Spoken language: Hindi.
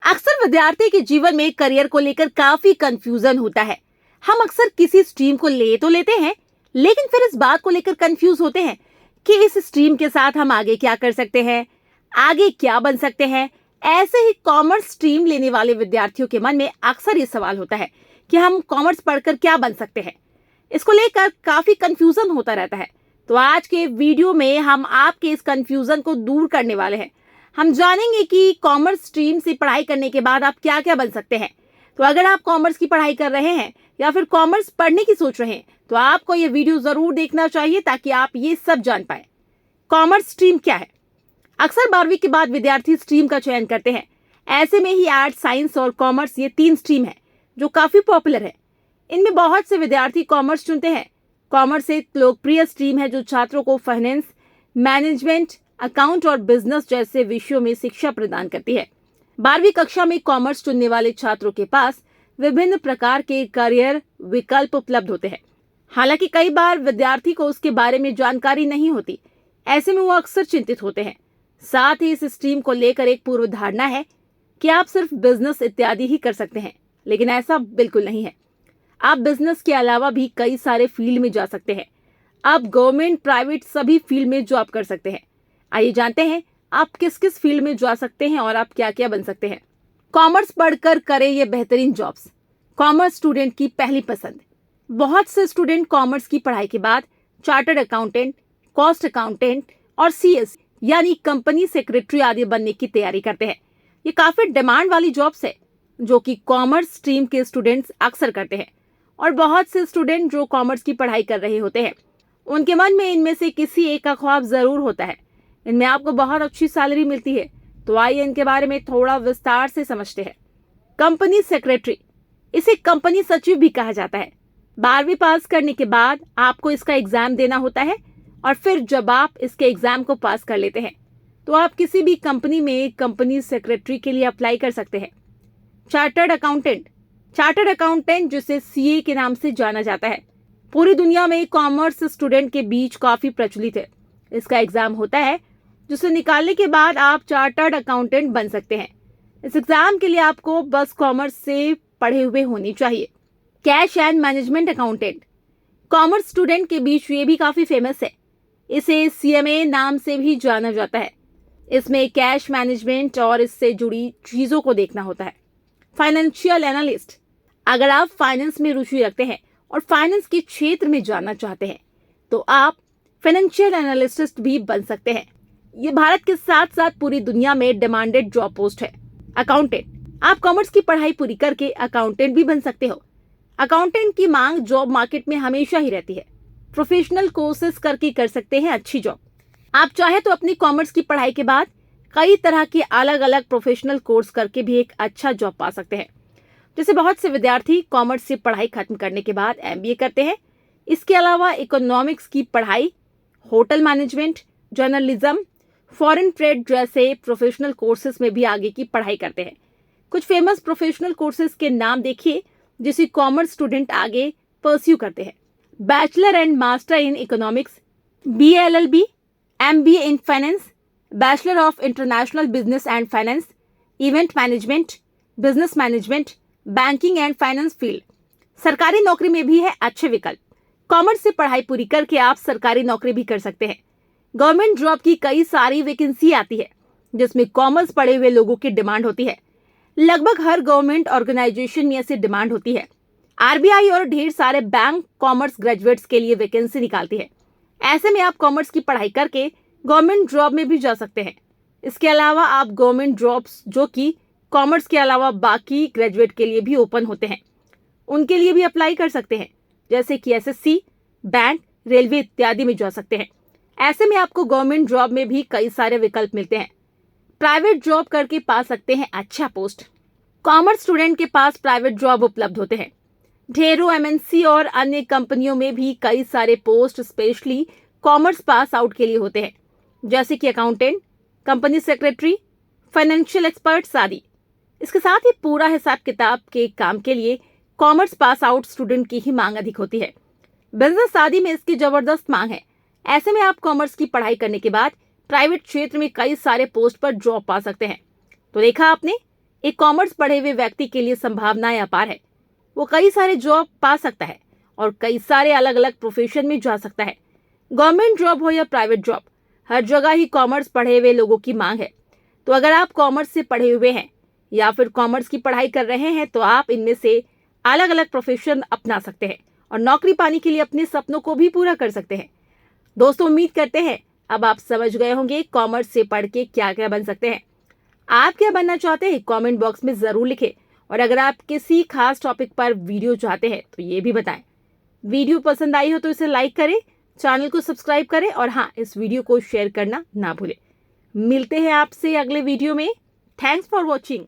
अक्सर विद्यार्थी के जीवन में करियर को लेकर काफी कंफ्यूजन होता है। हम अक्सर किसी स्ट्रीम को ले तो लेते हैं, लेकिन फिर इस बात को लेकर कंफ्यूज होते हैं कि इस स्ट्रीम के साथ हम आगे क्या कर सकते हैं, आगे क्या बन सकते हैं। ऐसे ही कॉमर्स स्ट्रीम लेने वाले विद्यार्थियों के मन में अक्सर ये सवाल होता है कि हम कॉमर्स पढ़कर क्या बन सकते हैं। इसको लेकर काफी कंफ्यूजन होता रहता है। तो आज के वीडियो में हम आपके इस कंफ्यूजन को दूर करने वाले हैं। हम जानेंगे कि कॉमर्स स्ट्रीम से पढ़ाई करने के बाद आप क्या क्या बन सकते हैं। तो अगर आप कॉमर्स की पढ़ाई कर रहे हैं या फिर कॉमर्स पढ़ने की सोच रहे हैं तो आपको ये वीडियो जरूर देखना चाहिए ताकि आप ये सब जान पाए। कॉमर्स स्ट्रीम क्या है? अक्सर 12वीं के बाद विद्यार्थी स्ट्रीम का चयन करते हैं। ऐसे में ही आर्ट्स, साइंस और कॉमर्स ये 3 स्ट्रीम है जो काफी पॉपुलर है। इनमें बहुत से विद्यार्थी कॉमर्स चुनते हैं। कॉमर्स एक लोकप्रिय स्ट्रीम है जो छात्रों को फाइनेंस, मैनेजमेंट, अकाउंट और बिजनेस जैसे विषयों में शिक्षा प्रदान करती है। 12वीं कक्षा में कॉमर्स चुनने वाले छात्रों के पास विभिन्न प्रकार के करियर विकल्प उपलब्ध होते हैं। हालांकि कई बार विद्यार्थी को उसके बारे में जानकारी नहीं होती। ऐसे में वो अक्सर चिंतित होते हैं। साथ ही इस स्ट्रीम को लेकर एक पूर्व धारणा है कि आप सिर्फ बिजनेस इत्यादि ही कर सकते हैं, लेकिन ऐसा बिल्कुल नहीं है। आप बिजनेस के अलावा भी कई सारे फील्ड में जा सकते हैं। आप गवर्नमेंट, प्राइवेट सभी फील्ड में जॉब कर सकते हैं। आइए जानते हैं आप किस किस फील्ड में जा सकते हैं और आप क्या क्या बन सकते हैं। कॉमर्स पढ़कर करें ये बेहतरीन जॉब्स। कॉमर्स स्टूडेंट की पहली पसंद। बहुत से स्टूडेंट कॉमर्स की पढ़ाई के बाद चार्टर्ड अकाउंटेंट, कॉस्ट अकाउंटेंट और सीएस यानी कंपनी सेक्रेटरी आदि बनने की तैयारी करते हैं। ये काफी डिमांड वाली जॉब्स है जो कि कॉमर्स स्ट्रीम के स्टूडेंट्स अक्सर करते हैं। और बहुत से स्टूडेंट जो कॉमर्स की पढ़ाई कर रहे होते हैं उनके मन में इनमें से किसी एक का ख्वाब जरूर होता है। इनमें आपको बहुत अच्छी सैलरी मिलती है। तो आइए इनके बारे में थोड़ा विस्तार से समझते हैं। कंपनी सेक्रेटरी, इसे कंपनी सचिव भी कहा जाता है। 12वीं पास करने के बाद आपको इसका एग्जाम देना होता है और फिर जब आप इसके एग्जाम को पास कर लेते हैं तो आप किसी भी कंपनी में कंपनी सेक्रेटरी के लिए अप्लाई कर सकते हैं। चार्टर्ड अकाउंटेंट, चार्टर्ड अकाउंटेंट जिसे सीए के नाम से जाना जाता है, पूरी दुनिया में कॉमर्स स्टूडेंट के बीच काफी प्रचलित है। इसका एग्जाम होता है जिसे निकालने के बाद आप चार्टर्ड अकाउंटेंट बन सकते हैं। इस एग्जाम के लिए आपको बस कॉमर्स से पढ़े हुए होनी चाहिए। Cash and management accountant, commerce student के बीच ये भी काफी फेमस है। इसे सीएमए नाम से भी जाना जाता है। इसमें कैश मैनेजमेंट और इससे जुड़ी चीजों को देखना होता है। फाइनेंशियल एनालिस्ट, अगर आप फाइनेंस में रुचि रखते हैं और फाइनेंस के क्षेत्र में जानना चाहते हैं तो आप फाइनेंशियल एनालिस्ट भी बन सकते हैं। ये भारत के साथ साथ पूरी दुनिया में डिमांडेड जॉब पोस्ट है। अकाउंटेंट, आप कॉमर्स की पढ़ाई पूरी करके अकाउंटेंट भी बन सकते हो। अकाउंटेंट की मांग जॉब मार्केट में हमेशा ही रहती है। प्रोफेशनल कोर्सेज करके कर सकते हैं अच्छी जॉब। आप चाहे तो अपनी कॉमर्स की पढ़ाई के बाद कई तरह के अलग अलग प्रोफेशनल कोर्स करके भी एक अच्छा जॉब पा सकते हैं। जैसे बहुत से विद्यार्थी कॉमर्स से पढ़ाई खत्म करने के बाद एमबीए करते हैं। इसके अलावा इकोनॉमिक्स की पढ़ाई, hotel management, journalism, foreign trade जैसे प्रोफेशनल कोर्सेज में भी आगे की पढ़ाई करते हैं। कुछ फेमस प्रोफेशनल कोर्सेज के नाम देखिए जिसे कॉमर्स स्टूडेंट आगे परस्यू करते हैं। Bachelor and master in economics, BLLB, MBA in finance, bachelor of international business and finance, event management, business management, banking and finance field. सरकारी नौकरी में भी है अच्छे विकल्प। कॉमर्स से पढ़ाई पूरी करके आप सरकारी नौकरी भी कर सकते हैं। गवर्नमेंट जॉब की कई सारी वैकेंसी आती है जिसमें कॉमर्स पढ़े हुए लोगों की डिमांड होती है। लगभग हर गवर्नमेंट ऑर्गेनाइजेशन में ऐसी डिमांड होती है। आरबीआई और ढेर सारे बैंक कॉमर्स ग्रेजुएट्स के लिए वैकेंसी निकालती है। ऐसे में आप कॉमर्स की पढ़ाई करके गवर्नमेंट जॉब में भी जा सकते हैं। इसके अलावा आप गवर्नमेंट जॉब्स जो कि कॉमर्स के अलावा बाकी ग्रेजुएट के लिए भी ओपन होते हैं उनके लिए भी अप्लाई कर सकते हैं। जैसे कि एसएससी, बैंक, रेलवे इत्यादि में जा सकते हैं। ऐसे में आपको गवर्नमेंट जॉब में भी कई सारे विकल्प मिलते हैं। प्राइवेट जॉब करके पा सकते हैं अच्छा पोस्ट। कॉमर्स स्टूडेंट के पास प्राइवेट जॉब उपलब्ध होते हैं। ढेरों एमएनसी और अन्य कंपनियों में भी कई सारे post specially commerce pass out के लिए होते हैं, जैसे कि accountant, company secretary, financial experts आदि। इसके साथ ही पूरा हिसाब किताब के काम के लिए कॉमर्स पास आउट स्टूडेंट की ही मांग अधिक होती है। बिजनेस आदि में इसकी जबरदस्त मांग है। ऐसे में आप कॉमर्स की पढ़ाई करने के बाद प्राइवेट क्षेत्र में कई सारे पोस्ट पर जॉब पा सकते हैं। तो देखा आपने एक कॉमर्स पढ़े हुए व्यक्ति के लिए संभावनाएं अपार है। वो कई सारे जॉब पा सकता है और कई सारे अलग अलग प्रोफेशन में जा सकता है। गवर्नमेंट जॉब हो या प्राइवेट जॉब, हर जगह ही कॉमर्स पढ़े हुए लोगों की मांग है। तो अगर आप कॉमर्स से पढ़े हुए हैं या फिर कॉमर्स की पढ़ाई कर रहे हैं तो आप इनमें से अलग अलग प्रोफेशन अपना सकते हैं और नौकरी पाने के लिए अपने सपनों को भी पूरा कर सकते हैं। दोस्तों, उम्मीद करते हैं अब आप समझ गए होंगे कॉमर्स से पढ़ के क्या क्या बन सकते हैं। आप क्या बनना चाहते हैं कमेंट बॉक्स में जरूर लिखें और अगर आप किसी खास टॉपिक पर वीडियो चाहते हैं तो ये भी बताएं। वीडियो पसंद आई हो तो इसे लाइक करें, चैनल को सब्सक्राइब करें और हाँ, इस वीडियो को शेयर करना ना भूलें। मिलते हैं आपसे अगले वीडियो में। Thanks for watching.